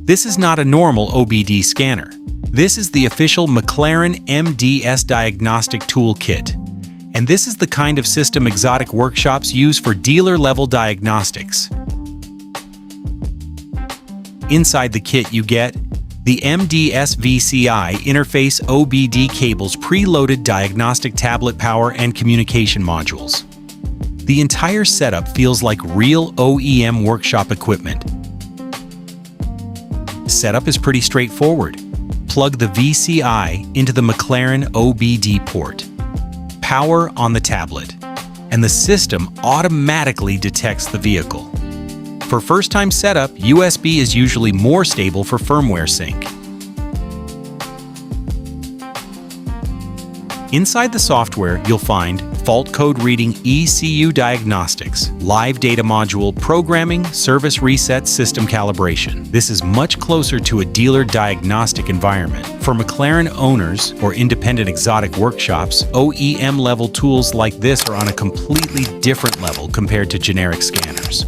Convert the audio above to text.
This is not a normal OBD scanner. This is the official McLaren MDS Diagnostic Toolkit. And this is the kind of system exotic workshops use for dealer-level diagnostics. Inside the kit you get the MDS VCI interface OBD cables, preloaded diagnostic tablet power and communication modules. The entire setup feels like real OEM workshop equipment. Setup is pretty straightforward. Plug the VCI into the McLaren OBD port. Power on the tablet, and the system automatically detects the vehicle. For first-time setup, USB is usually more stable for firmware sync. Inside the software, you'll find fault code reading ECU diagnostics, live data module, programming, service reset, system calibration. This is much closer to a dealer diagnostic environment. For McLaren owners or independent exotic workshops, OEM-level tools like this are on a completely different level compared to generic scanners.